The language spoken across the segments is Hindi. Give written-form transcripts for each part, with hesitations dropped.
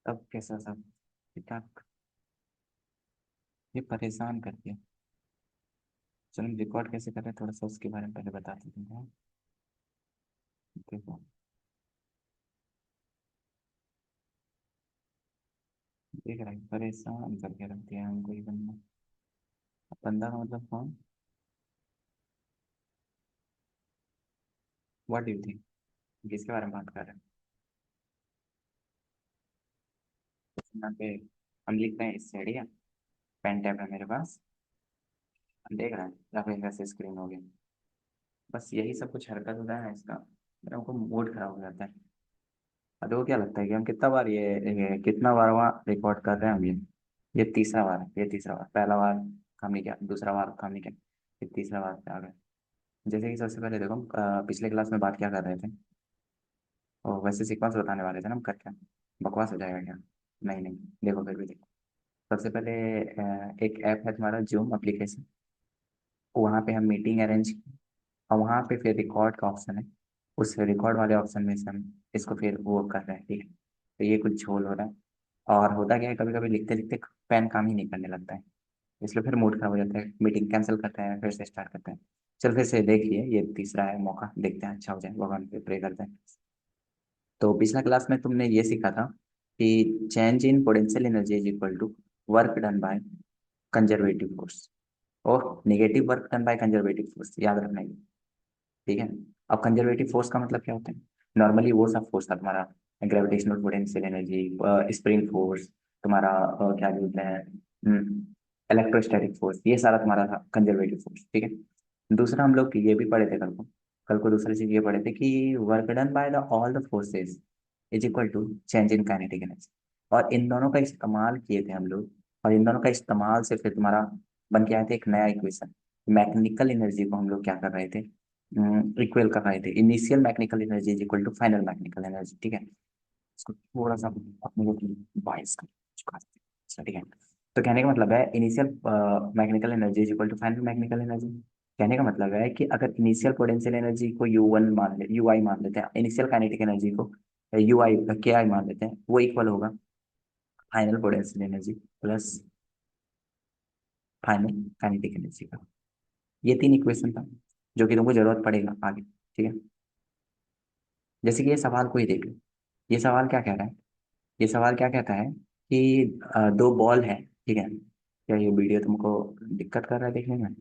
तब कैसा सब ठीक ठाक। ये परेशान कर दिया। चलो हम रिकॉर्ड कैसे कर रहे हैं थोड़ा सा उसके बारे में पहले बता देते हैं। देखो, देख रहा है परेशान करके रख दिया हमको ये बंदा। अब बंदा का मतलब कौन? What do you think? किसके बारे में बात कर रहे हैं? यहाँ पे हम लिख रहे हैं इससे ठीक है। पेन टैब है मेरे पास। हम देख रहे हैं या फिर वैसे स्क्रीन हो गया। बस यही सब कुछ हरकत होता है ना इसका। मेरा को मूड खराब हो जाता है। और देखो क्या लगता है कि हम कितना बार ये कितना बार वहाँ रिकॉर्ड कर रहे हैं हम ये तीसरा बार है। ये तीसरा बार, पहला बार काम नहीं किया, दूसरा बार काम नहीं किया, फिर तीसरा बार पे आ गए। जैसे कि सबसे पहले देखो हम, पिछले क्लास में बात क्या कर रहे थे। और वैसे सीक्वेंस बताने वाले थे ना हम करके। बकवास हो जाएगा क्या? नहीं नहीं, देखो फिर भी देखो। सबसे पहले एक ऐप है तुम्हारा जूम एप्लीकेशन। वहाँ पे हम मीटिंग अरेंज की। और वहाँ पे फिर रिकॉर्ड का ऑप्शन है। उस रिकॉर्ड वाले ऑप्शन में से हम इसको फिर वो कर रहे हैं ठीक है। तो ये कुछ झोल हो रहा है। और होता क्या है, कभी कभी लिखते लिखते पेन काम ही नहीं करने लगता है। इसलिए फिर मूड खराब हो जाता है, मीटिंग कैंसिल करते हैं, फिर से स्टार्ट करते हैं। चल फिर से देखिए, ये तीसरा है मौका, देखते हैं अच्छा हो जाए, भगवान पे प्रे करते हैं। तो पिछला क्लास में तुमने ये सीखा था कि change in potential energy is equal to work done by conservative force और negative work done by conservative force, याद रखना है। ठीक है। अब कंजर्वेटिव फोर्स का मतलब क्या होता है? नॉर्मली वो सब फोर्स था तुम्हारा, gravitational potential energy, spring force, तुम्हारा क्या बोलते हैं, इलेक्ट्रोस्टैटिक फोर्स, ये सारा तुम्हारा था कंजर्वेटिव फोर्स ठीक है। दूसरा हम लोग ये भी पढ़े थे कल को दूसरी चीज ये पढ़े थे कि work done by the all the forces is equal to change in kinetic energy. और इन दोनों का इस्तेमाल किए थे हम लोग। और इन दोनों का इस्तेमाल से फिर तुम्हारा बन के आया था एक नया इक्वेशन। मैकेनिकल एनर्जी को हम लोग क्या कर रहे थे, इक्वल कर रहे थे। Initial mechanical energy is equal to final mechanical energy ठीक है। इसको थोड़ा सा अपने को बाइस कर चुका है। अच्छा, ठीक है। तो कहने का मतलब है initial mechanical energy is equal to final mechanical energy. कहने का मतलब है कि अगर इनिशियल पोटेंशियल एनर्जी को U1 मान ले, यू आई मान लेते हैं, इनिशियल काइनेटिक एनर्जी को यू आई के आई मान लेते हैं, वो इक्वल होगा final potential energy plus final kinetic energy का। ये तीन इक्वेशन था जो कि तुमको जरूरत पड़ेगा आगे ठीक है। जैसे कि ये सवाल को ही देख लो। ये सवाल क्या कह रहा है? ये सवाल क्या कहता है कि दो बॉल है ठीक है। क्या ये वीडियो तुमको दिक्कत कर रहा है देखने में?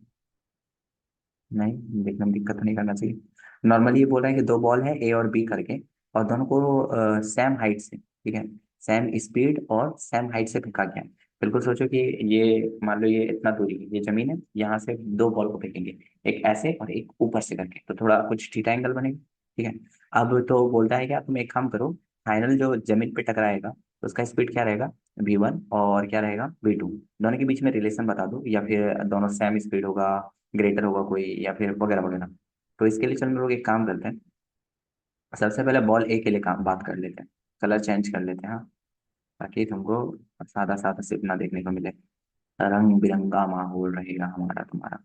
नहीं, देखने में दिक्कत तो नहीं करना चाहिए। नॉर्मली ये बोल रहा है कि दो बॉल है ए और बी करके, और दोनों को सेम हाइट से ठीक है, सेम स्पीड और सेम हाइट से फेंका गया है। बिल्कुल सोचो कि ये मान लो ये इतना दूरी है, ये जमीन है, यहाँ से दो बॉल को फेंकेंगे, एक ऐसे और एक ऊपर से करके, तो थोड़ा कुछ थीटा एंगल बनेगा ठीक है। अब तो बोलता है कि आप तुम एक काम करो, फाइनल जो जमीन पे टकराएगा तो उसका स्पीड क्या रहेगा, V1, और क्या रहेगा V2। दोनों के बीच में रिलेशन बता दो, या फिर दोनों सेम स्पीड होगा, ग्रेटर होगा कोई, या फिर वगैरह वगैरह। तो इसके लिए चलो हम लोग एक काम करते हैं। सबसे पहले बॉल ए के लिए काम बात कर लेते हैं। कलर चेंज कर लेते हैं हाँ, ताकि तुमको सादा सादा सिर्फ ना देखने को मिले, रंग बिरंगा माहौल रहेगा हमारा तुम्हारा।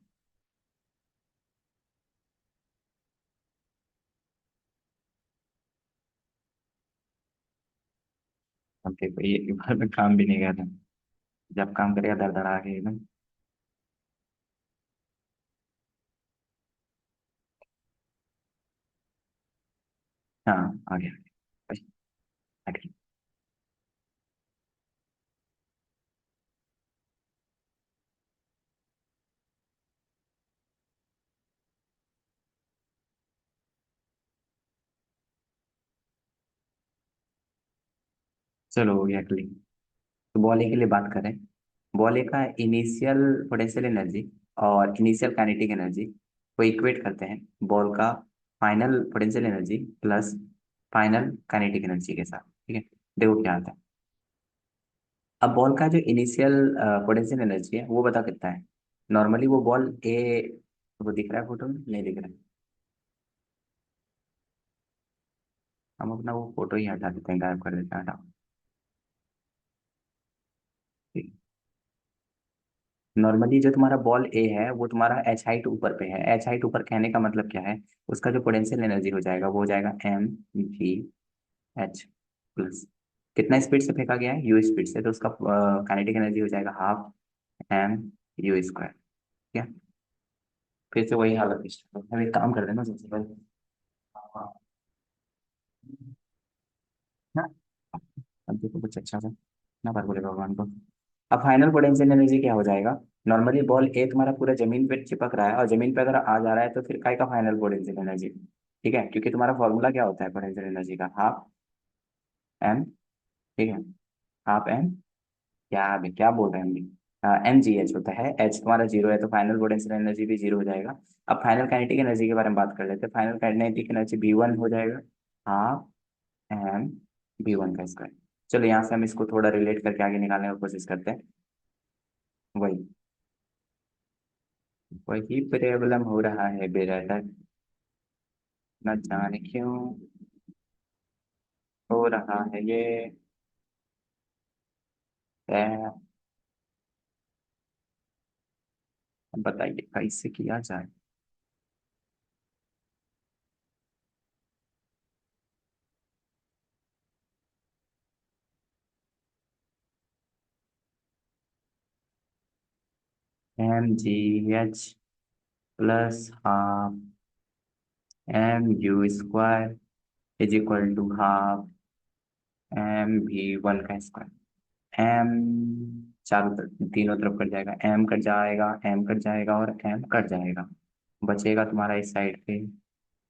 अब देखो ये एक बार में काम भी नहीं कर रहा। जब काम करेगा दरदरा के एकदम। हाँ, आ गया। बस, हट गया। चलो हो गया क्लिक। तो बॉल ए के लिए बात करें। बॉल ए का इनिशियल पोटेंशियल एनर्जी और इनिशियल काइनेटिक एनर्जी को इक्वेट करते हैं बॉल का final potential energy plus final kinetic energy के साथ ठीक है। देखो क्या आता है। अब बॉल का जो इनिशियल पोटेंशियल एनर्जी है वो बता कितना है। नॉर्मली वो बॉल ए, वो दिख रहा है फोटो में, नहीं दिख रहा है। हम अपना वो फोटो ही हटा देते हैं, गायब कर देते हैं, हटाओ। नॉर्मली जो तुम्हारा बॉल ए है वो तुम्हारा एच हाइट ऊपर पे है। एच हाइट ऊपर कहने का मतलब क्या है, उसका जो पोटेंशियल एनर्जी हो जाएगा वो हो जाएगा M V H प्लस। कितना स्पीड से फेंका गया है, यू स्पीड से, तो उसका काइनेटिक एनर्जी हो जाएगा हाफ एम यू स्क्वायर। ठीक है, फिर से वही हालत स्टार्ट, हम एक काम कर देना सबसे पहले। हाँ, ना, अब देखो कुछ अच्छा सा ना, पर बोले भगवान को। अब फाइनल पोटेंशियल एनर्जी क्या हो जाएगा, नॉर्मली बॉल ए तुम्हारा पूरा जमीन पे चिपक रहा है और जमीन पे अगर आ जा रहा है तो फिर काय का फाइनल पोटेंशियल एनर्जी। ठीक है, क्योंकि तुम्हारा फॉर्मूला क्या होता है पोटेंशियल एनर्जी का, हाफ एम। ठीक है, हाफ एम, क्या बोल रहे हैं हम, एम जी एच होता है, एच तुम्हारा जीरो है तो फाइनल पोटेंशियल एनर्जी भी जीरो हो जाएगा। अब फाइनल काइनेटिक एनर्जी के बारे में बात कर लेते हैं, final kinetic energy v one हो जाएगा, हाफ एम बी वन का स्क्वायर। चलो यहाँ से हम इसको थोड़ा रिलेट करके आगे निकालने की कोशिश करते हैं। वही वही प्रॉब्लम हो रहा है बेटा, न जाने क्यों हो रहा है ये। अब बताइए कैसे किया जाए। M g h plus half m u square is equal to half m v one का स्क्वायर। एम चारों तरफ तीनों तरफ कट जाएगा, एम कट जाएगा, एम कट जाएगा और एम कट जाएगा। बचेगा तुम्हारा इस साइड पे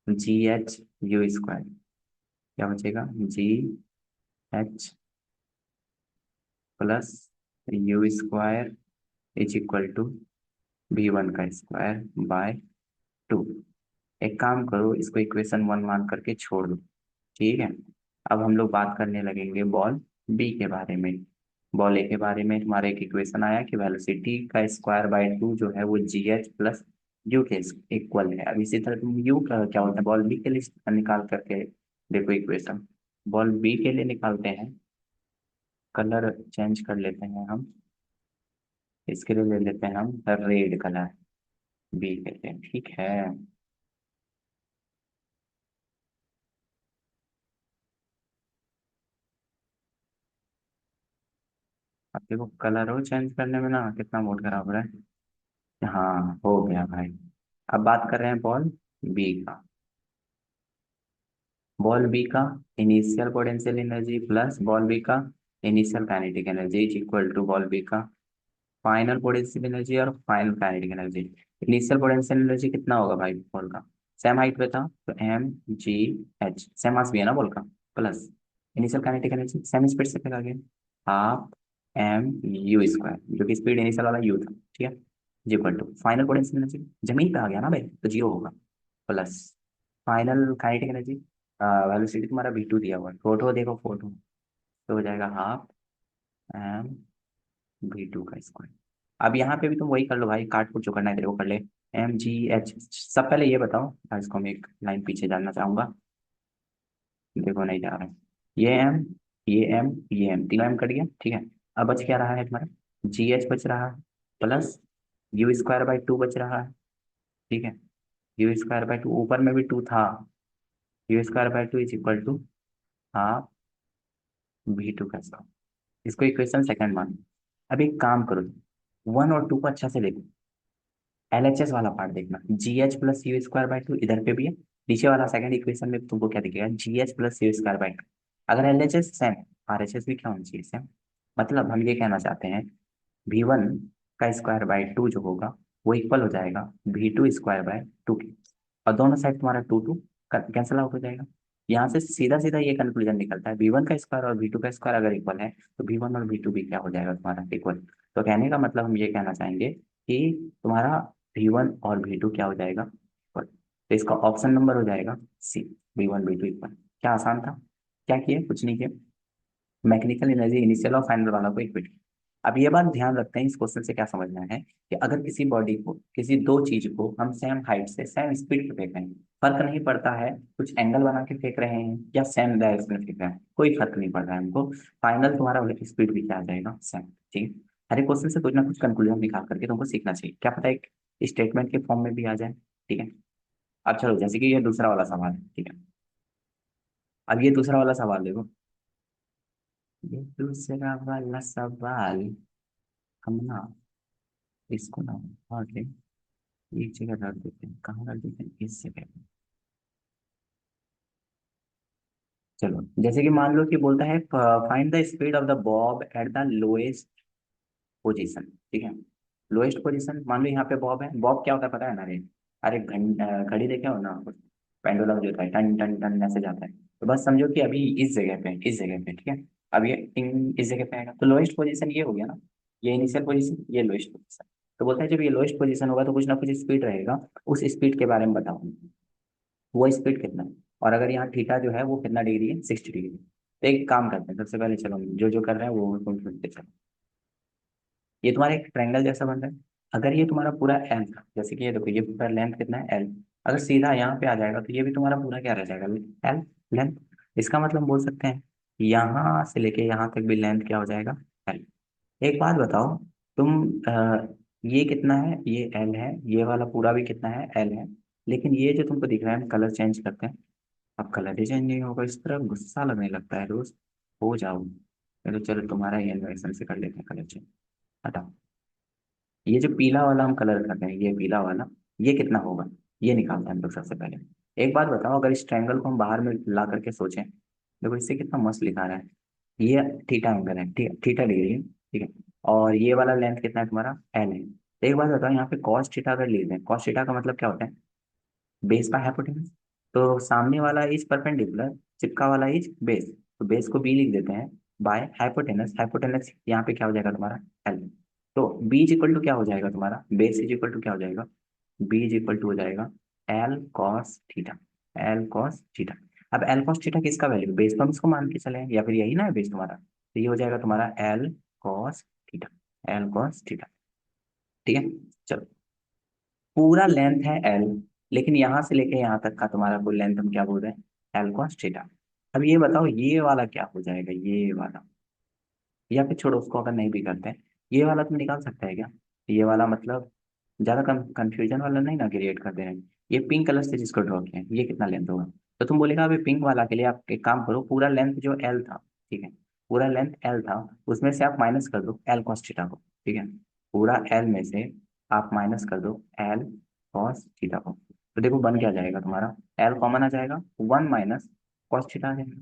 जी एच यू स्क्वायर। क्या बचेगा, g h plus u square is equal to v one का स्क्वायर बाय टू। एक काम करो, इसको इक्वेशन वन मान करके छोड़ दो। ठीक है, अब हम लोग बात करने लगेंगे बॉल बी के बारे में। बॉल ए के बारे में तुम्हारा एक इक्वेशन आया कि वेलोसिटी का स्क्वायर बाय टू जो है वो जी एच प्लस यू के इक्वल है। अब इसी तरह तुम यू का क्या होता है, बॉल बी के लिए निकाल करके देखो इक्वेशन। बॉल बी के लिए निकालते हैं, कलर चेंज कर लेते हैं हम, इसके लिए ले लेते हैं हम रेड कलर, बी के लिए। ठीक है, अब देखो कलर हो चेंज करने में ना कितना मूड खराब हो रहा है। हाँ हो गया भाई। अब बात कर रहे हैं बॉल बी का। बॉल बी का initial potential energy plus ball B का initial kinetic energy is equal to ball B का फाइनल पोटेंशियल एनर्जी और final kinetic energy. Initial potential energy कितना होगा भाई बॉल का, सेम हाइट पे था तो m g h, same mass भी है ना बॉल का, plus initial kinetic energy same speed से फेंका गया, हाफ एम यू स्क्वायर, जो कि स्पीड इनिशियल वाला यू था। ठीक है, equal to final potential energy, जमीन पे आ गया ना भाई तो जीरो होगा, plus final kinetic energy, velocity तुम्हारा v2 टू दिया हुआ है, फोटो देखो फोटो, तो हो जाएगा हाफ एम v2 का स्क्वायर। अब यहाँ पे भी तुम वही कर लो भाई, काट कुट जो करना है तेरे को कर ले। एम जी एच, सब पहले ये बताओ, इसको मैं एक लाइन पीछे जानना चाहूंगा। देखो नहीं जा रहा है, ये एम ये एम ये एम, तीनों एम कट गया। ठीक है, अब बच क्या रहा है तुम्हारा, जी एच बच रहा है plus u square by to बच रहा है। ठीक है, यू स्क्वायर बाई टू, ऊपर में भी टू था, u square by two is equal to half v two का स्क्वायर। इसको इक्वेशन सेकंड मान। अब एक काम करो, वन और टू को अच्छा से देखो, एलएचएस वाला पार्ट देखना, जी h plus u square by to इधर पे भी है, नीचे वाला सेकंड इक्वेशन में तुमको क्या दिखेगा, जी h plus u square by to. अगर एलएचएस सेम, आरएचएस भी क्या होना चाहिए सेम। मतलब हम ये कहना चाहते हैं वी वन का स्क्वायर बाई टू जो होगा वो इक्वल हो जाएगा v two square by two के, और दोनों साइड तुम्हारा टू टू कैंसिल आउट हो जाएगा। यहाँ से सीधा सीधा ये कंक्लूजन निकलता है वी वन का स्क्वायर और वी टू का स्क्वायर अगर इक्वल है तो वी वन और वी टू भी क्या हो जाएगा तुम्हारा इक्वल। तो कहने का मतलब हम ये कहना चाहेंगे कि तुम्हारा वी वन और वी टू क्या हो जाएगा इक्वल, तो इसका ऑप्शन नंबर हो जाएगा C, V one V two equal. क्या आसान था, क्या किया, कुछ नहीं किया, मैकेनिकल एनर्जी इनिशियल और फाइनल वाला को इक्वेट। अब ये बात ध्यान रखते हैं, इस क्वेश्चन से क्या समझना है कि अगर किसी बॉडी को, किसी दो चीज को हम सेम हाइट से सेम स्पीड पे फेंक रहे हैं, फर्क नहीं पड़ता है कुछ एंगल बना के फेंक रहे हैं या सेम डायरेक्शन में फेंक रहे हैं, कोई फर्क नहीं पड़ रहा है हमको, फाइनल तुम्हारा स्पीड भी क्या आ जाएगा सेम। ठीक है, हर एक क्वेश्चन से कुछ ना कुछ कंक्लूजन निकाल करके तुमको सीखना चाहिए, क्या पता एक स्टेटमेंट के फॉर्म में भी आ जाए। ठीक है, अब चलो जैसे कि ये दूसरा वाला सवाल है। ठीक है, अब ये दूसरा वाला सवाल देखो, ये दूसरा वाला सवाल हम ना इसको ना हटा के एक जगह रख देते हैं। कहाँ रख देते हैं? इस जगह पे। चलो, जैसे कि मान लो कि बोलता है find the speed of the Bob at the lowest position. ठीक है, लोएस्ट पोजीशन। मान लो यहाँ पे बॉब है। बॉब क्या होता है पता है ना रे? अरे घड़ी देखे हो ना, पेंडुलम जो होता है टन टन टन ऐसे जाता है। तो बस समझो कि अभी इस जगह पे, इस जगह पे, ठीक है। अब ये इस जगह पे आएगा तो लोएस्ट पोजीशन ये हो गया ना। ये इनिशियल पोजीशन, ये लोएस्ट पोजीशन। तो बोलता है जब ये लोएस्ट पोजीशन होगा तो कुछ ना कुछ स्पीड रहेगा। उस स्पीड के बारे में बताओ, वो स्पीड कितना है। और अगर यहाँ थीटा जो है वो कितना डिग्री है? 60 डिग्री। तो एक काम करते हैं, सबसे पहले चलो जो जो कर रहे हैं वो तुम सुनते चलो। ये तुम्हारा एक ट्रायंगल जैसा बन रहा है। अगर ये तुम्हारा पूरा एल था, जैसे कि ये देखो, ये पूरा लेंथ कितना है? एल। अगर सीधा यहाँ पे आ जाएगा तो ये भी तुम्हारा पूरा क्या रह जाएगा? L length. इसका मतलब हम बोल सकते हैं यहाँ से लेके यहाँ तक भी लेंथ क्या हो जाएगा? एल। एक बात बताओ, तुम ये कितना है? ये एल है। ये वाला पूरा भी कितना है? एल है। लेकिन ये जो तुमको दिख रहा है, हम कलर चेंज करते हैं। अब कलर डिजाइन नहीं होगा, इस तरह गुस्सा लगने लगता है रोज। हो जाओ। चलो चलो, तुम्हारा ही एनिमेशन से कर लेते हैं कलर चेंज। हटाओ। ये जो पीला वाला हम कलर कर रहे हैं, ये पीला वाला, ये कितना होगा? ये निकालते हैं हम लोग सबसे पहले। एक बात बताओ, अगर इस ट्रायंगल को हम बाहर में ला करके सोचें, देखो इससे कितना मस्त लिखा रहा है। ये थीटा एंगल है, थीटा डिग्री है, ठीक है। और ये वाला लेंथ कितना है तुम्हारा? एल है। तो एक बात बताओ, यहाँ पे कॉस थीटा अगर लिख दें, कॉस थीटा का मतलब क्या होता है? बेस का हाइपोटेनस। तो सामने वाला इज परपेंडिकुलर, चिपका वाला इज बेस। तो बेस को बी लिख देते हैं बाय हाइपोटेनस। हाइपोटेनस यहाँ पे क्या हो जाएगा तुम्हारा? एल। तो बी इज इक्वल टू क्या हो जाएगा तुम्हारा? बेस इज इक्वल टू क्या हो जाएगा? बी इज इक्वल टू हो जाएगा L cos theta. L cos theta. अब एल कॉस थीटा किसका वैल्यू? बेस तो हम इसको मान के चले, या फिर यही ना है बेस तुम्हारा। तो ये हो जाएगा तुम्हारा L cos theta. L cos theta. ठीक है। चलो, पूरा लेंथ है एल, लेकिन यहाँ से लेके यहाँ तक का तुम्हारा कुल लेंथ हम क्या बोल रहे हैं? L cos theta. अब ये बताओ ये वाला क्या हो जाएगा? ये वाला, या फिर छोड़ो उसको, अगर नहीं भी करते हैं, ये वाला तुम निकाल सकते हैं क्या? ये वाला मतलब ज्यादा कंफ्यूजन वाला नहीं ना क्रिएट कर दे रहे हैं। ये पिंक कलर से जिसको ड्रॉ किया है, ये कितना लेंथ होगा? तो तुम बोलेगा अभी पिंक वाला के लिए आप एक काम करो, पूरा लेंथ जो एल था, ठीक है, पूरा लेंथ एल था, उसमें से आप माइनस कर दो एल कॉस थीटा को। ठीक है, पूरा एल में से आप माइनस कर दो एल कॉस थीटा को। तो देखो बन क्या जाएगा तुम्हारा? एल कॉमन आ जाएगा, 1 - कॉस थीटा आ जाएगा।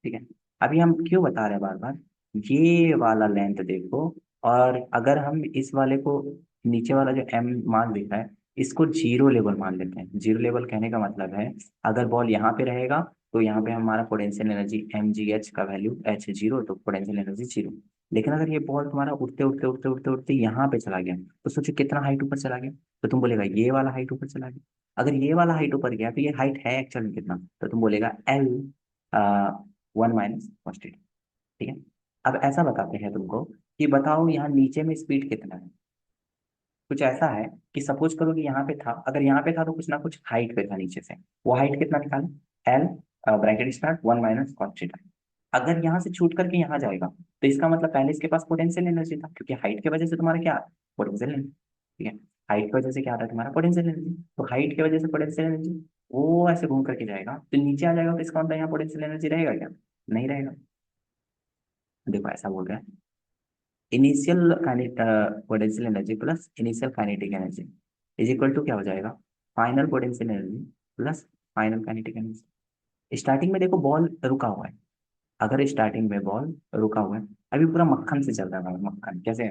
ठीक है। अभी हम क्यों बता रहे हैं बार बार? ये वाला लेंथ देखो, और अगर हम इस वाले को, नीचे वाला जो एम मान लिखा है, इसको जीरो लेवल मान लेते हैं। जीरो लेवल कहने का मतलब है, अगर बॉल यहाँ पे रहेगा तो यहाँ पे हमारा potential energy m g h का वैल्यू एच जीरो, तो पोटेंशियल एनर्जी जीरो। लेकिन अगर ये बॉल तुम्हारा उड़ते उड़ते उड़ते उड़ते उड़ते यहाँ पे चला गया, तो सोचो कितना हाइट ऊपर चला गया। तो तुम बोलेगा ये वाला हाइट ऊपर चला गया। अगर ये वाला हाइट ऊपर गया तो ये हाइट है एक्चुअल में कितना? तो तुम बोलेगा एल 1 - cos θ। ठीक है। अब ऐसा बताते हैं तुमको कि बताओ यहाँ नीचे में स्पीड कितना है। कुछ ऐसा है कि सपोज करो कि यहाँ पे था, अगर यहाँ पे था तो कुछ ना कुछ हाइट पे था नीचे से। वो हाइट कितना निकाले? L bracket start 1 - cos θ। अगर यहाँ से छूट करके यहाँ जाएगा तो इसका मतलब पहले इसके पास पोटेंशियल एनर्जी था, क्योंकि हाइट की वजह से तुम्हारा क्या? Potential energy. ठीक है, हाइट की वजह से क्या आता है तुम्हारा? Potential energy. तो हाइट की वजह से पोटेंशियल एनर्जी, वो ऐसे घूम करके जाएगा तो नीचे आ जाएगा, तो इसका मतलब यहाँ पोटेंशियल एनर्जी रहेगा क्या? नहीं रहेगा। देखो ऐसा बोल रहा है, initial potential energy plus initial kinetic energy is equal to क्या हो जाएगा? Final potential energy plus final kinetic energy. Starting में देखो बॉल रुका हुआ है। अगर स्टार्टिंग में बॉल रुका हुआ है, अभी पूरा मक्खन से चल रहा है, मक्खन कैसे?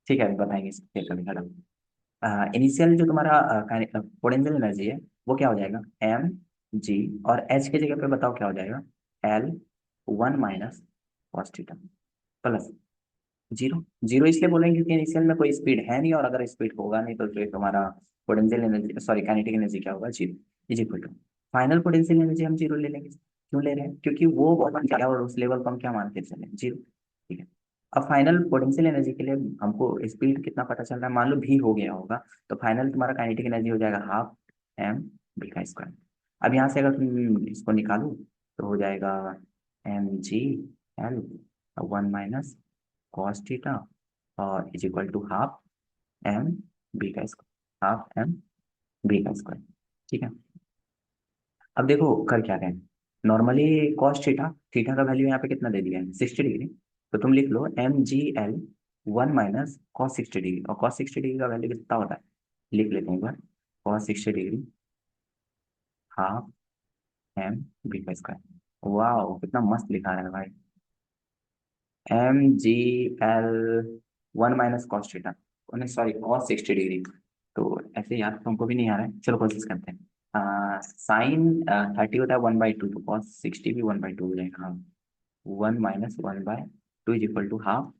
ठीक है, बताएंगे इसके कभी खड़ा। इनिशियल जो तुम्हारा पोटेंशियल एनर्जी है, वो क्या हो जाएगा? एम जी, और एच की जगह पे बताओ क्या हो जाएगा? L 1 - cos θ plus zero. Zero इसलिए बोलेंगे क्योंकि इनिशियल में कोई स्पीड है नहीं, और अगर स्पीड होगा नहीं तो फिर तुम्हारा potential energy, sorry kinetic energy क्या होगा? Zero. Is equal to final potential energy हम जीरो ले लेंगे। क्यों ले रहे हैं? क्योंकि वो बहुत क्या है, और उस लेवल को हम क्या मान के चले? जीरो। ठीक है। अब फाइनल पोटेंशियल एनर्जी के लिए हमको स्पीड कितना पता चल रहा है, मान लो भी हो गया होगा, तो फाइनल तुम्हारा काइनेटिक एनर्जी हो जाएगा हाफ एम बी का स्क्वायर। अब यहाँ से अगर तुम इसको निकालो तो हो जाएगा एम जी एल 1 - cos θ और is equal to half m v का स्क्वायर। हाफ एम बी का स्क्वायर। ठीक है। अब देखो कर क्या रहे हैं, नॉर्मली कॉस थीटा, थीटा का वैल्यू यहाँ पे कितना दे दिया है 60 डिग्री। तो तुम लिख लो MGL 1 - cos 60 डिग्री, और cos 60 डिग्री का वैल्यू कितना होता है, लिख लेते हैं एक बार। cos 60 degree half M B² वाह कितना मस्त लिखा है भाई। MGL 1 - cos थीटा, नहीं सॉरी cos 60 डिग्री। तो ऐसे याद तो हमको भी नहीं आ रहा है, चलो कोशिश करते हैं। साइन 30 होता है 1/2, तो cos 60 भी 1/2 हो जाएगा, हाँ। 1 - 1/2 is equal to half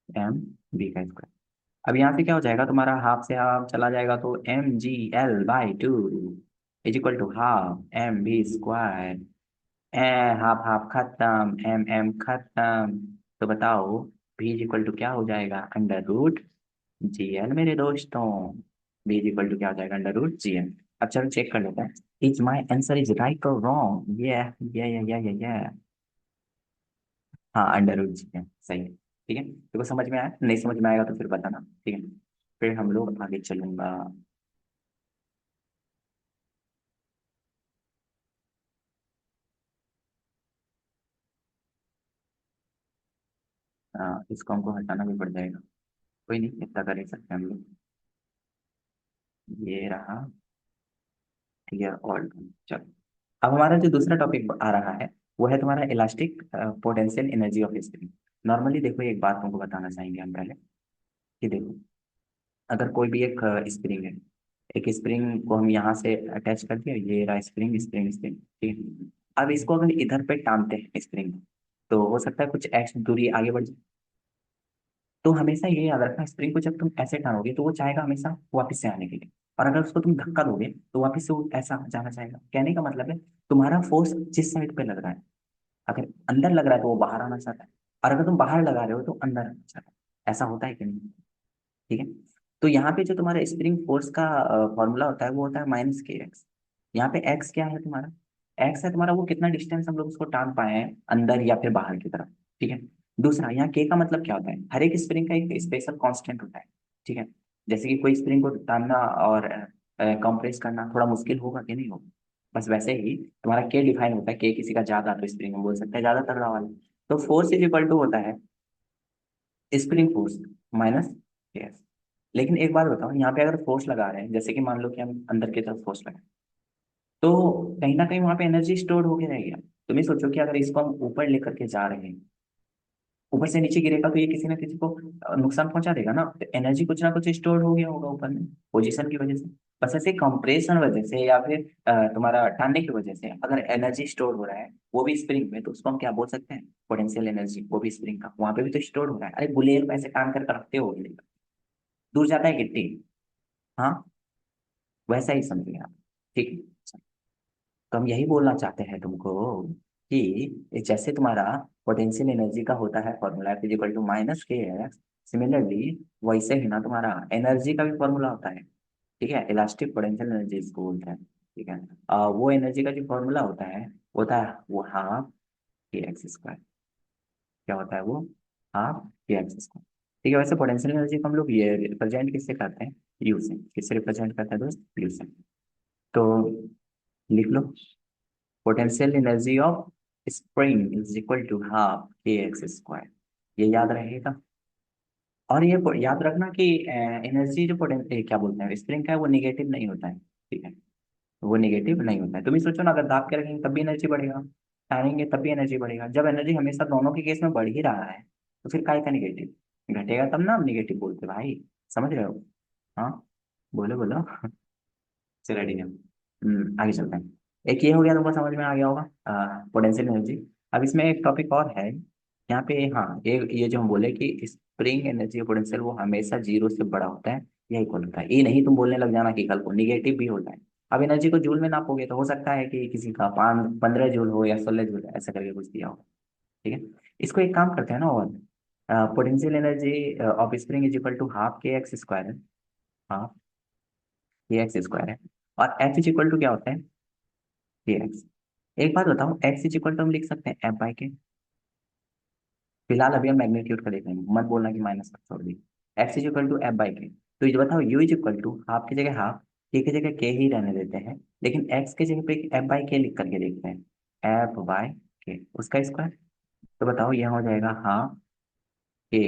M B²। अब यहाँ से क्या हो जाएगा तुम्हारा, हाफ से हाफ चला जाएगा तो MGL/2 is equal to half MB²। ए हाफ हाफ खत्म, M खत्म। तो बताओ भी इज इक्वल टू क्या हो जाएगा, √GL मेरे दोस्तों। भी इज इक्वल टू क्या हो जाएगा, √GL। अब चलो चेक कर लेते हैं, is my answer is right और रॉन्ग। ये हाँ, √GL सही है। ठीक है, देखो समझ में आया, नहीं समझ में आएगा तो फिर बताना। ठीक है, फिर हम लोग आगे चलूंगा। इसको हमको हटाना भी पड़ जाएगा, कोई नहीं, इतना कर ही सकते हैं हम लोग। ये रहा, ठीक है। और चलो, अब हमारा जो दूसरा टॉपिक आ रहा है वो है तुम्हारा elastic potential energy of spring. Normally देखो एक बात तुमको बताना चाहेंगे हम पहले, कि देखो अगर कोई भी एक स्प्रिंग है, एक स्प्रिंग को हम यहाँ से अटैच कर दिया, ये रहा स्प्रिंग स्प्रिंग स्प्रिंग, ठीक है। अब इसको अगर इधर पे टानते हैं स्प्रिंग, तो हो सकता है कुछ एक्स दूरी आगे बढ़ जाए। तो हमेशा ये याद रखना, स्प्रिंग को जब तुम ऐसे टानोगे तो वो चाहेगा हमेशा वापस से आने के लिए, और अगर उसको तुम धक्का दोगे तो वापस से वो ऐसा जाना चाहेगा। कहने का मतलब है तुम्हारा फोर्स जिस साइड पे लग रहा है, अगर अंदर लग रहा है तो वो बाहर आना चाहता है, और अगर तुम बाहर लगा रहे हो तो अंदर आना चाहता है। ऐसा होता है कि नहीं, ठीक है। तो यहाँ पे जो तुम्हारा स्प्रिंग फोर्स का फॉर्मूला होता है वो होता है -kx। यहाँ पे x क्या है तुम्हारा, x है तुम्हारा वो कितना डिस्टेंस हम लोग उसको टान पाए हैं अंदर या फिर बाहर की तरफ, ठीक है। दूसरा यहाँ k का मतलब क्या होता है, हर एक स्प्रिंग का एक स्पेशल कांस्टेंट होता है, ठीक है। जैसे कि कोई स्प्रिंग को टानना और कंप्रेस करना थोड़ा मुश्किल होगा कि नहीं होगा, बस वैसे ही तुम्हारा k डिफाइन होता है, k किसी का ज्यादा तो स्प्रिंग हम बोल सकते हैं ज्यादा तगड़ा वाला। तो फोर्स इज इक्वल टू होता है स्प्रिंग फोर्स माइनस KF। लेकिन एक बात बताओ, यहाँ पे अगर फोर्स लगा रहे हैं, जैसे कि मान लो कि हम अंदर की तरफ फोर्स लगाए, तो कहीं ना कहीं वहां पे एनर्जी स्टोर होके रहेगी। तुम ही सोचो कि अगर इसको हम ऊपर लेकर के जा रहे हैं, ऊपर से नीचे गिरेगा तो ये किसी ना किसी को नुकसान पहुंचा देगा ना, तो एनर्जी कुछ ना कुछ स्टोर हो गया होगा ऊपर में, पोजीशन की वजह से। बस ऐसे कंप्रेशन वजह से या फिर तुम्हारा टानने की वजह से अगर एनर्जी स्टोर हो रहा है वो भी स्प्रिंग में, तो उसको हम क्या बोल सकते हैं, पोटेंशियल एनर्जी। वो भी स्प्रिंग का वहां पे भी तो स्टोर हो रहा है। अरे गुलेल को ऐसे टान कर रखते हो, दूर जाता है गिट्टी, हाँ, वैसा ही समझिए आप, ठीक है। तो हम यही बोलना चाहते हैं तुमको कि जैसे तुम्हारा पोटेंशियल एनर्जी का होता है formula physical to -kx, similarly वैसे ही ना तुम्हारा एनर्जी का भी फॉर्मूला होता है, ठीक है। इलास्टिक पोटेंशियल एनर्जी इसको बोलते हैं, ठीक है। वो एनर्जी का जो फॉर्मूला होता है वो हाफ KX²। क्या होता है वो, हाफ KX², ठीक है। वैसे पोटेंशियल एनर्जी को हम लोग ये रिप्रेजेंट किससे करते हैं, यू से। किससे रिप्रेजेंट करते हैं दोस्त, यू से। तो लिख लो, potential energy of spring is equal to half KX²। ये याद रहेगा। और ये याद रखना कि एनर्जी जो क्या बोलते हैं स्प्रिंग का है वो निगेटिव नहीं होता है, ठीक है। वो निगेटिव नहीं होता है। तुम ही सोचो ना, अगर दाब के रखेंगे तब भी एनर्जी बढ़ेगा, टानेंगे तब भी एनर्जी बढ़ेगा। जब एनर्जी हमेशा दोनों के केस में बढ़ ही रहा है तो फिर काय का निगेटिव, घटेगा तब ना हम निगेटिव बोलते भाई, समझ रहे हो। हाँ, बोलो बोलो चलो ठीक है। आगे चलते हैं। एक ये हो गया, तुमको समझ में आ गया होगा पोटेंशियल एनर्जी। अब इसमें एक टॉपिक और है यहाँ पे, हाँ, ये जो हम बोले कि स्प्रिंग एनर्जी और पोटेंशियल वो हमेशा जीरो से बड़ा होता है या इक्वल होता है। ये नहीं तुम बोलने लग जाना कि कल को निगेटिव भी होता है। अब एनर्जी को जूल में नापोगे तो हो सकता है कि किसी का 15 जूल हो या 16 जूल, ऐसा करके कुछ दिया हो, ठीक है। इसको एक काम करते हैं ना, और potential energy of spring is equal to half KX² है, हाफ KX² है। और F इज इक्वल टू क्या होता है, KX। एक बात बताओ, X इज इक्वल टू हम लिख सकते हैं F/K। फिलहाल अभी हम मैग्नीट्यूड का देखेंगे, मत बोलना कि माइनस का छोड़ दी। X is equal to F/K। तो ये बताओ U is equal to half की जगह हाफ, K की जगह K ही रहने देते हैं, लेकिन X की जगह पे F/K लिख करके देखते हैं। एफ बाय के, उसका स्क्वायर। तो बताओ यह हो जाएगा हाफ के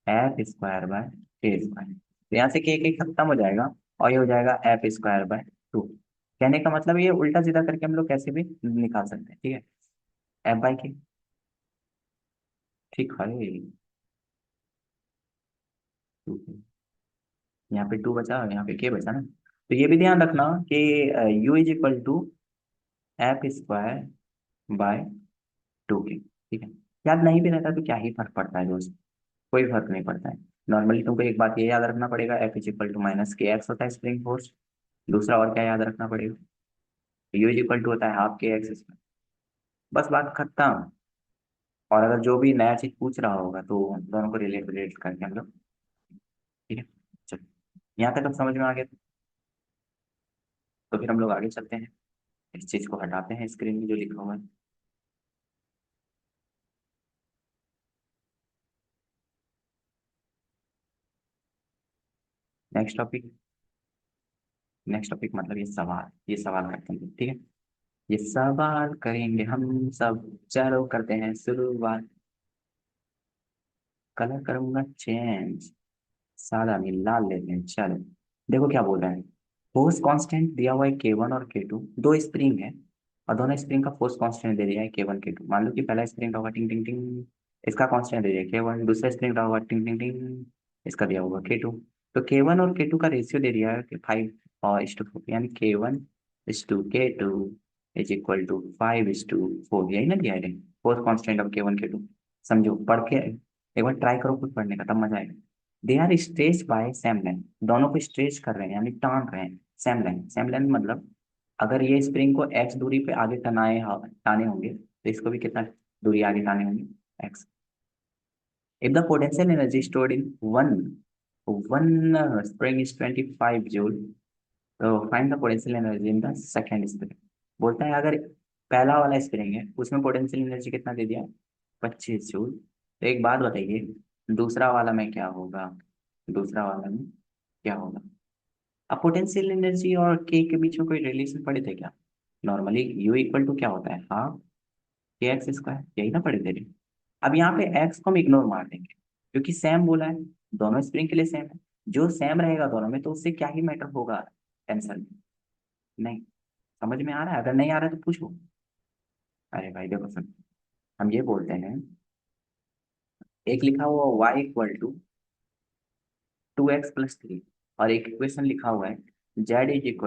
एफ स्क्वायर बाय के स्क्वायर। तो यहाँ से के खत्म हो जाएगा और ये हो जाएगा एफ स्क्वायर बाय टू। कहने का मतलब ये उल्टा सीधा करके हम लोग कैसे भी निकाल सकते हैं, ठीक है। एफ बाई के, ठीक है। टू, यहाँ पे टू बचा और यहाँ पे के बचा ना। तो ये भी ध्यान रखना कि u is equal to f square by two के, ठीक है। याद नहीं भी रहता तो क्या ही फर्क पड़ता है दोस्त, कोई फर्क नहीं पड़ता है। नॉर्मली तुमको एक बात ये याद रखना पड़ेगा, f is equal to minus k x होता है स्प्रिंग फोर्स। दूसरा और क्या याद रखना पड़ेगा, यू इज इक्वल टू होता है हाफ के एक्स स्क्वायर। बस बात खत्म। और अगर जो भी नया चीज पूछ रहा होगा तो दोनों को रिलेट रिलेट करके हम लोग, ठीक है। चलो, यहाँ तक अब समझ में आ गया। तो फिर हम लोग आगे चलते हैं, इस चीज को हटाते हैं स्क्रीन में जो लिखा हुआ है। नेक्स्ट टॉपिक, नेक्स्ट टॉपिक मतलब ये सवाल करते हैं, ठीक है। ये सवाल करेंगे हम सब, चलो करते हैं शुरुआत। कलर करूंगा चेंज, सादा नहीं लाल लेते हैं, चलो। देखो क्या बोल रहे हैं, फोर्स कांस्टेंट दिया हुआ है के वन और के टू, दो स्प्रिंग है और दोनों स्प्रिंग का फोर्स कांस्टेंट दे दिया है के वन के टू। मान लो कि पहला स्प्रिंग होगा टिंग टिंग टिंग, इसका कांस्टेंट दे दिया के वन, दूसरा स्प्रिंग होगा टिंग टिंग टिंग, इसका दिया होगा के टू। तो के वन और के टू का रेशियो दे दिया है कि 5:4, यानी के वन:2 इज इक्वल टू 5:4, यही ना दिया है फोर्स कांस्टेंट ऑफ के वन के टू। समझो पढ़ के एक बार ट्राई करो खुद पढ़ने का, तब मजा आएगा। They are stretch by same length, दोनों को स्ट्रेच कर रहे हैं यानी टान रहे हैं सेम लेंथ। सेम लेंथ मतलब अगर ये स्प्रिंग को एक्स दूरी पे आगे टाने होंगे तो इसको भी कितना दूरी आगे टाने होंगे, X. If the potential energy stored in one one spring is 25 joule, तो find the potential energy in the second spring. बोलता है अगर पहला वाला स्प्रिंग है उसमें पोटेंशियल एनर्जी कितना दे दिया, 25 जूल। तो एक बात बताइए, दूसरा वाला में क्या होगा, दूसरा वाला में क्या होगा। अब पोटेंशियल एनर्जी और के बीच में कोई रिलेशन पड़े थे क्या। नॉर्मली यू इक्वल टू क्या होता है, हाफ के एक्स स्क्वायर, यही ना पड़े थे। अब यहाँ पे एक्स को हम इग्नोर मार देंगे क्योंकि सेम बोला है, दोनों स्प्रिंग के लिए सेम है। जो सेम रहेगा दोनों में तो उससे क्या ही मैटर होगा टेंशन में। नहीं, समझ में आ रहा है, अगर नहीं आ रहा है तो पूछो। अरे भाई देखो सुन, हम ये बोलते हैं, एक लिखा हुआ y = 2x + 3, और एक इक्वेशन लिखा हुआ है z =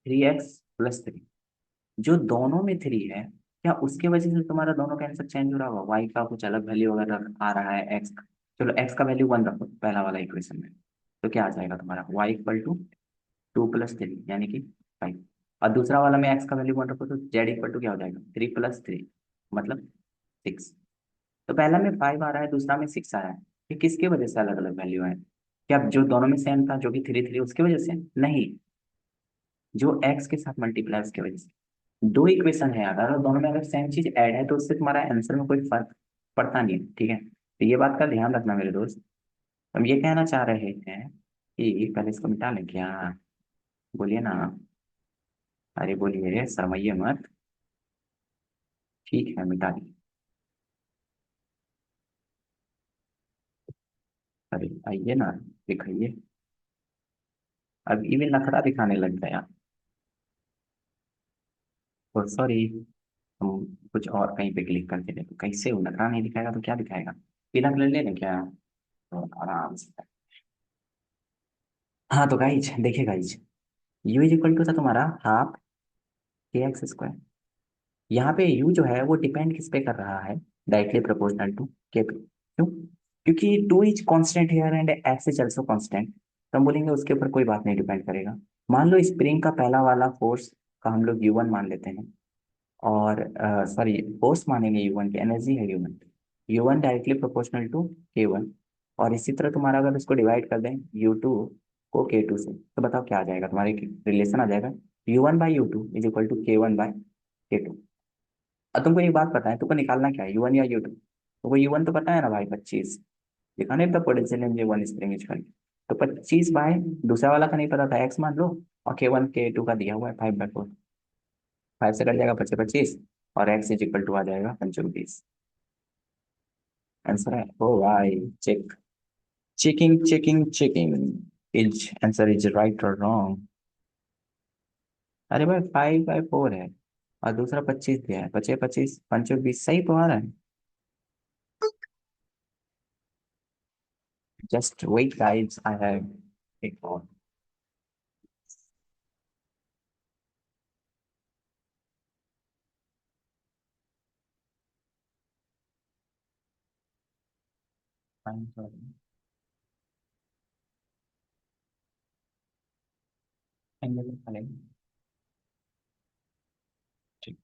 3x + 3। जो दोनों में थ्री है, क्या उसके वजह से तुम्हारा दोनों का आंसर चेंज हो रहा होगा, वाई का कुछ अलग वैल्यू अगर आ रहा है एक्स का। चलो एक्स का वैल्यू वन रखो पहला वाला इक्वेशन में, तो क्या आ जाएगा तुम्हारा y = 2 + 3 यानी कि 5। और दूसरा वाला में एक्स का वैल्यू वन रखो तो z = क्या हो जाएगा, 3 + 3 मतलब 6। तो पहला में 5 आ रहा है, दूसरा में 6 आ रहा है, ये किसकी वजह से अलग अलग वैल्यू है। क्या जो दोनों में सेम था जो कि 3 3 उसकी वजह से नहीं, जो एक्स के साथ मल्टीप्लाई उसकी वजह से। दो इक्वेशन है यार, और दोनों में अगर सेम चीज ऐड है तो उससे तुम्हारा आंसर में कोई फर्क पड़ता नहीं है, ठीक है। तो ये बात का ध्यान रखना मेरे दोस्त। हम ये कहना चाह रहे हैं कि पहले इसको मिटा लें क्या, बोलिए ना। अरे बोलिए, शर्माइए मत। ठीक है मिटा दी। अरे आइए ना, दिखाइए। अब ये भी नखरा दिखाने लग गया। और सॉरी, हम कुछ और कहीं पे क्लिक करके देखो, कैसे वो नखरा नहीं दिखाएगा तो क्या दिखाएगा। पीला कलर ले लें क्या, तो आराम से। हाँ तो गाइज देखिए guys, u is equal to था तुम्हारा हाफ के एक्स स्क्वायर। यहाँ पे यू जो है वो डिपेंड किस पे कर रहा है, डायरेक्टली प्रोपोर्शनल टू के पे। क्यों, क्योंकि two is constant here and x is also constant, तो हम बोलेंगे उसके ऊपर कोई बात नहीं डिपेंड करेगा। मान लो स्प्रिंग का पहला वाला फोर्स का हम लोग यू वन मान लेते हैं, और सॉरी फोर्स मानेंगे यू वन की, एनर्जी है u one directly proportional to k one. और इसी तरह तुम्हारा अगर उसको डिवाइड कर दें यू टू को के टू से, तो बताओ क्या आ जाएगा, तुम्हारे रिलेशन आ जाएगा u1/u2 = k1/k2। अब तुमको एक बात पता है, तुमको निकालना क्या है, यू वन या यू टू। तुमको यू वन तो पता है ना भाई, 25 लिखा नहीं, potential energy one spring is करके। तो 25 बाय दूसरा वाला का नहीं पता था, एक्स मान लो, और के वन के टू का दिया हुआ है 5/4। फाइव से कट जाएगा, 25 25, और एक्स इज इक्वल टू आ जाएगा 25 20। आंसर है ओ भाई, check. Checking checking checking. Is answer is right और रॉन्ग? अरे भाई 5/4 है, और दूसरा 25 दिया है, 25 25 25 सही तो आ रहा है। Just wait guys, I have एक और। ठीक।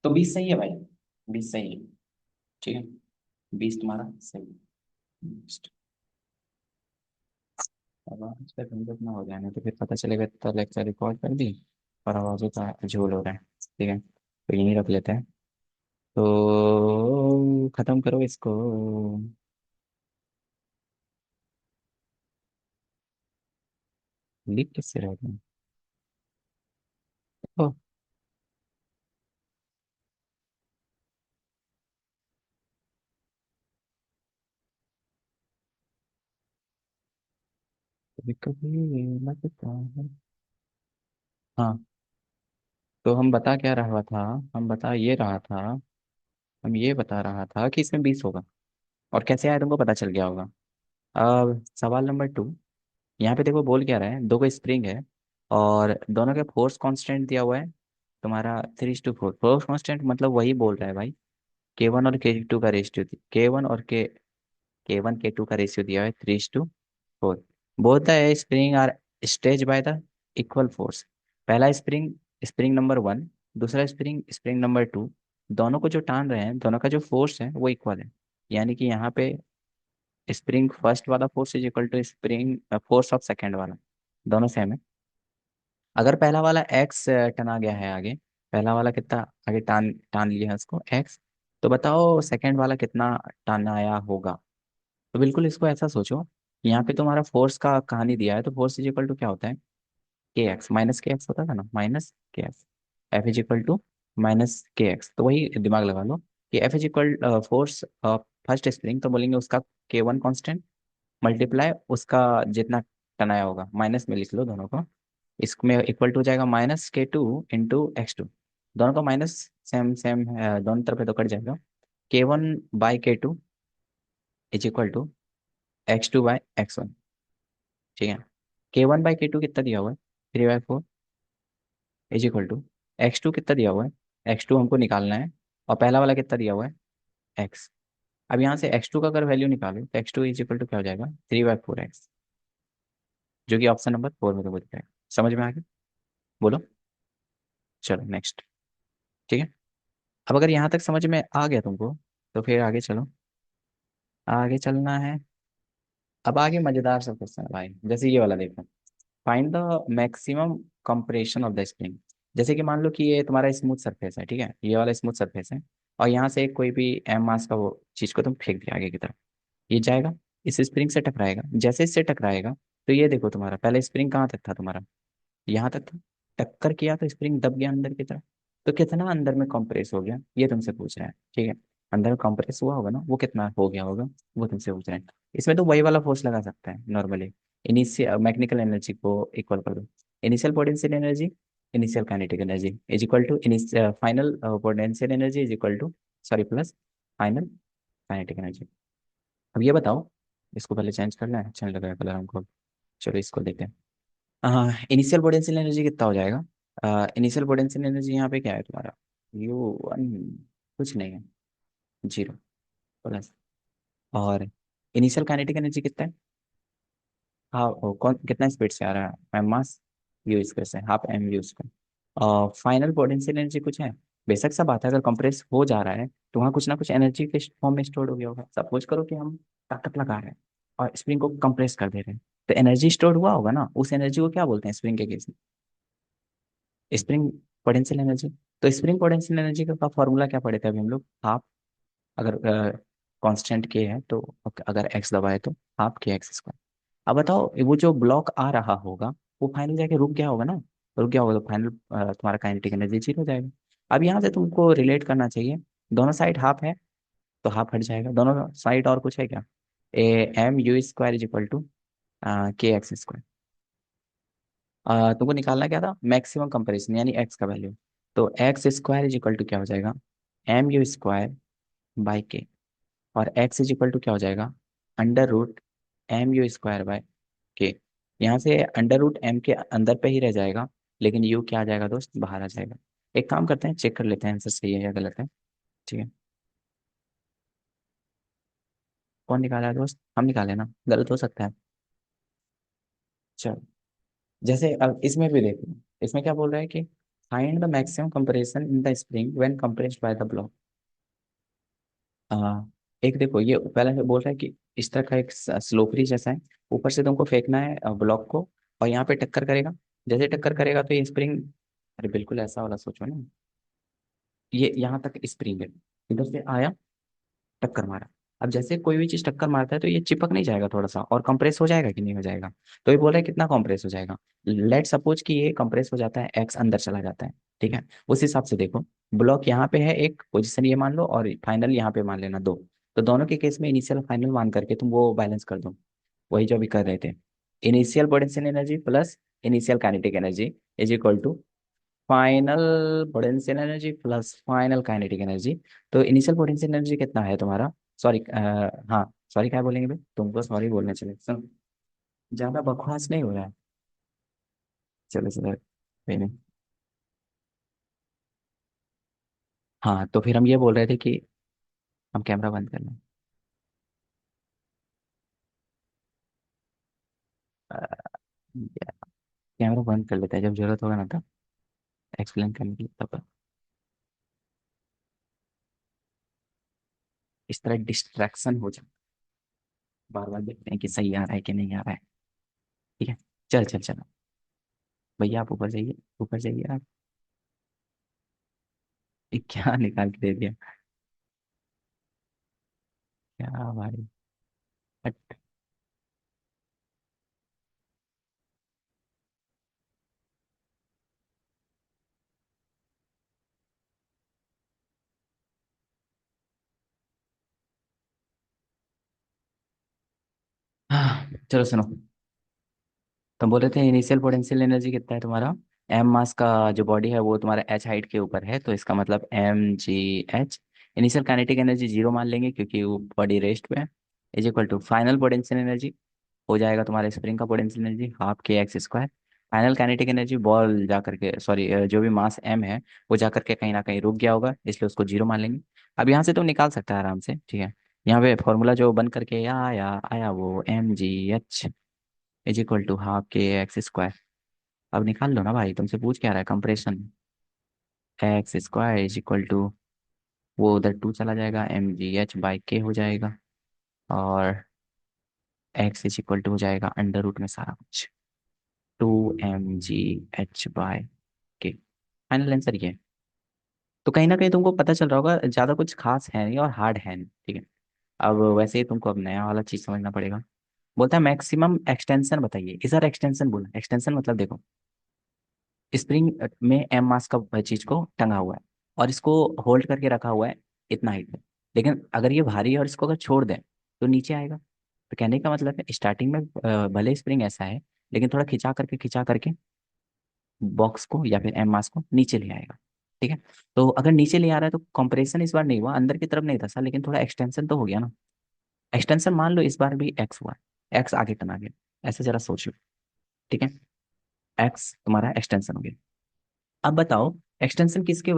तो 20 सही है भाई, 20 सही है। ठीक है, 20 तुम्हारा सही है। Next। अब आज तक हम लोग ना हो जाए ना तो फिर पता चलेगा तो लेक्चर रिकॉर्ड कर दी और आवाज़ों का झोल हो रहा है। ठीक है, तो यहीं रख लेते हैं। तो खत्म करो इसको। लिख किससे रह गए? ओ, कभी कभी लगता है। हाँ, तो हम बता क्या रहा था? हम बता ये रहा था, हम ये बता रहा था कि इसमें 20 होगा। और कैसे आया तुमको पता चल गया होगा। अब सवाल नंबर 2। यहाँ पे देखो बोल क्या रहा है, दो को स्प्रिंग है और दोनों का फोर्स कांस्टेंट दिया हुआ है तुम्हारा 3:4। फोर्स कांस्टेंट मतलब वही बोल रहा है भाई, K1 और K2 का रेशियो, K1 और K1 K2 का रेशियो दिया है 3:4। Both the spring are stretch by the equal force. पहला स्प्रिंग, स्प्रिंग नंबर 1, दूसरा स्प्रिंग, स्प्रिंग नंबर 2, दोनों को जो टान रहे हैं दोनों का जो फोर्स है वो इक्वल है। यानी कि यहाँ पे स्प्रिंग फर्स्ट वाला force is equal to spring force of second वाला, दोनों सेम है। अगर पहला वाला एक्स टना गया है आगे, पहला वाला कितना आगे टान टान लिया है उसको एक्स, तो बताओ सेकंड वाला कितना टाना आया होगा। तो बिल्कुल इसको ऐसा सोचो, यहाँ पे तुम्हारा फोर्स का कहानी दिया है तो फोर्स इज इक्वल टू क्या होता है, के एक्स माइनस के एक्स होता था ना, minus k x. F is equal to minus k x, तो वही दिमाग लगा लो कि f is equal force first spring तो बोलेंगे उसका K1 कांस्टेंट मल्टीप्लाई उसका जितना टनाया होगा, माइनस में लिख लो दोनों को। इसमें इक्वल टू हो जाएगा -K2 × X2। दोनों का माइनस सेम सेम है, दोनों तरफ है तो कट जाएगा। K1/K2 is equal to X2/X1। ठीक है, K1/K2 कितना दिया हुआ है, 3/4 इज इक्वल टू X2 कितना दिया हुआ है, X2 हमको निकालना है, और पहला वाला कितना दिया हुआ है, X। अब यहाँ से X2 का अगर वैल्यू निकालो तो X2 इज इक्वल टू क्या हो जाएगा, 3/4X, जो कि ऑप्शन नंबर 4 में तो बोल जाएगा। समझ में आ गया? बोलो। चलो नेक्स्ट। ठीक है, अब अगर यहाँ तक समझ में आ गया तुमको तो फिर आगे चलो। आगे चलना है। अब आगे मजेदार सा क्वेश्चन है भाई, जैसे ये वाला देखो। Find the maximum compression of the spring. जैसे कि मान लो कि ये तुम्हारा स्मूथ सरफेस है, ठीक है, ये वाला स्मूथ सरफेस है, और यहाँ से कोई भी एम मास का वो चीज को तुम फेंक दिया आगे की तरफ, ये जाएगा इस स्प्रिंग से टकराएगा। जैसे इससे टकराएगा तो ये देखो तुम्हारा पहले स्प्रिंग कहाँ तक था तुम्हारा, यहाँ तक था। टक्कर किया तो स्प्रिंग दब गया अंदर की तरफ। तो कितना अंदर में कंप्रेस हो गया ये तुमसे पूछ रहे हैं। ठीक है, अंदर में कंप्रेस हुआ होगा ना, वो कितना हो गया होगा वो तुमसे पूछ रहे हैं। इसमें तो वही वाला फोर्स लगा सकता है नॉर्मली। इनिशियल मैकेनिकल एनर्जी को इक्वल कर दो, initial potential energy, initial kinetic energy is equal to final potential energy is equal to, sorry, plus final kinetic energy. अब ये बताओ, इसको पहले चेंज करना है, चेंज लगा कलर हमको। चलो इसको देखते हैं। इनिशियल पोटेंशियल एनर्जी कितना हो जाएगा? इनिशियल पोटेंशियल एनर्जी यहाँ पे क्या है तुम्हारा, U1, कुछ नहीं है, 0 प्लस। और इनिशियल काइनेटिक एनर्जी कितना है? हाँ, वो कौन कितना स्पीड से आ रहा है, एम मास यू स्क्वायर से, half m u square. Final potential energy कुछ है, बेशक सा बात है, अगर कंप्रेस हो जा रहा है तो वहाँ कुछ ना कुछ एनर्जी के फॉर्म में स्टोर हो गया होगा। सपोज करो कि हम ताकत लगा रहे हैं और स्प्रिंग को कंप्रेस कर दे रहे हैं, तो एनर्जी स्टोर हुआ होगा ना, उस एनर्जी को क्या बोलते हैं स्प्रिंग के केस में, स्प्रिंग पोटेंशियल एनर्जी। तो स्प्रिंग पोटेंशियल एनर्जी का फॉर्मूला क्या पढ़े थे अभी हम लोग, हाफ, अगर कांस्टेंट के है तो, अगर एक्स दबाए तो हाफ के एक्स स्क्वायर। अब बताओ वो जो ब्लॉक आ रहा होगा वो फाइनल जाके रुक गया होगा ना, रुक गया होगा तो फाइनल तुम्हारा काइनेटिक एनर्जी जीरो हो जाएगा। अब यहाँ से तुमको रिलेट करना चाहिए, दोनों साइड हाफ है तो हाफ हट जाएगा, दोनों साइड और कुछ है क्या? ए m u square is equal to k x square. तुमको निकालना क्या था, मैक्सिमम कंपैरिजन यानी एक्स का वैल्यू। तो x square is equal to क्या हो जाएगा, एम यू स्क्वायर बाई के। और एक्स इज इक्वल टू क्या हो जाएगा, under root m u square by k. यहाँ से अंडर रूट एम के अंदर पे ही रह जाएगा, लेकिन यू क्या आ जाएगा दोस्त, बाहर आ जाएगा। एक काम करते हैं, चेक कर लेते हैं आंसर सही है या गलत है। ठीक है, कौन निकाला है दोस्त, हम निकाले ना, गलत हो सकता है। चलो, जैसे अब इसमें भी देखो, इसमें क्या बोल रहा है कि find the maximum compression in the spring when compressed by the block. एक देखो, ये पहले से बोल रहा है कि इस तरह का एक स्लोपरी जैसा है, ऊपर से तुमको फेंकना है ब्लॉक को, और यहाँ पे टक्कर करेगा। जैसे टक्कर करेगा तो ये स्प्रिंग, अरे बिल्कुल ऐसा वाला सोचो ना, ये यहाँ तक स्प्रिंग है, इधर से आया, टक्कर मारा। अब जैसे कोई भी चीज टक्कर मारता है तो ये चिपक नहीं जाएगा थोड़ा सा, और कंप्रेस हो जाएगा कि नहीं हो जाएगा? तो ये बोल रहा है कितना कंप्रेस हो जाएगा। लेट सपोज कि ये कंप्रेस हो जाता है, एक्स अंदर चला जाता है। ठीक है, उस हिसाब से देखो, ब्लॉक यहाँ पे है एक पोजीशन ये मान लो, और फाइनल यहाँ पे मान लेना दो। तो दोनों के केस में इनिशियल फाइनल मान करके तुम वो बैलेंस कर दो, वही जो अभी कर रहे थे। Initial potential energy plus initial kinetic energy is equal to final potential energy plus final kinetic energy. तो इनिशियल पोटेंशियल एनर्जी कितना है तुम्हारा, सॉरी, हाँ सॉरी क्या बोलेंगे भाई, तुमको सॉरी बोलने चले, सुन, ज्यादा बकवास नहीं हो रहा है। चलो चलो, कोई नहीं। हाँ तो फिर हम ये बोल रहे थे कि हम कैमरा बंद कर लें। कैमरा बंद कर लेते हैं, जब जरूरत होगा ना तब एक्सप्लेन करने के लिए, तब इस तरह डिस्ट्रैक्शन हो जाए, बार बार देखते हैं कि सही आ रहा है कि नहीं आ रहा है। ठीक है, चल चल चलो, भैया आप ऊपर जाइए, ऊपर जाइए आप। ये क्या निकाल के दे दिया, क्या भाई, हट। चलो सुनो, तुम बोल रहे थे इनिशियल पोटेंशियल एनर्जी कितना है तुम्हारा, एम मास का जो बॉडी है वो तुम्हारा एच हाइट के ऊपर है, तो इसका मतलब m g h. Initial kinetic energy zero मान लेंगे क्योंकि वो बॉडी रेस्ट पे है, is equal to final potential energy हो जाएगा तुम्हारे स्प्रिंग का potential energy half k x square. Final kinetic energy ball जा करके, सॉरी, जो भी मास एम है वो जा करके कहीं ना कहीं रुक गया होगा, इसलिए उसको जीरो मान लेंगे। अब यहाँ से तुम निकाल सकता है आराम से, ठीक है। यहाँ पे फॉर्मूला जो बन करके आया आया वो m g h is equal to half k x square. अब निकाल लो ना भाई, तुमसे पूछ क्या रहा है, compression x square is equal to, वो उधर टू चला जाएगा, एम जी एच बाई के हो जाएगा, और एक्स इज इक्वल टू हो जाएगा अंडर रूट में सारा कुछ, two m g h by k. Final answer ये है। तो कहीं ना कहीं तुमको पता चल रहा होगा ज्यादा कुछ खास है नहीं और हार्ड है नहीं, ठीक है। अब वैसे ही तुमको अब नया वाला चीज समझना पड़ेगा। बोलता है मैक्सिमम एक्सटेंशन बताइए, इस बार एक्सटेंशन बोला, एक्सटेंशन मतलब देखो, स्प्रिंग में एम मास का चीज को टंगा हुआ है, और इसको होल्ड करके रखा हुआ है इतना हाइट में। लेकिन अगर ये भारी है और इसको अगर छोड़ दें तो नीचे आएगा। तो कहने का मतलब है स्टार्टिंग में भले स्प्रिंग ऐसा है, लेकिन थोड़ा खिंचा करके बॉक्स को या फिर एम मास को नीचे ले आएगा। ठीक है, तो अगर नीचे ले आ रहा है तो कंप्रेशन इस बार नहीं हुआ, अंदर की तरफ नहीं धंसा, लेकिन थोड़ा एक्सटेंशन तो हो गया ना। एक्सटेंशन मान लो इस बार भी एक्स हुआ, एक्स आगे टना गया, ऐसे जरा सोच लो। ठीक है, एक्स तुम्हारा एक्सटेंशन हो गया। अब बताओ एक्सटेंशन किसकी वजह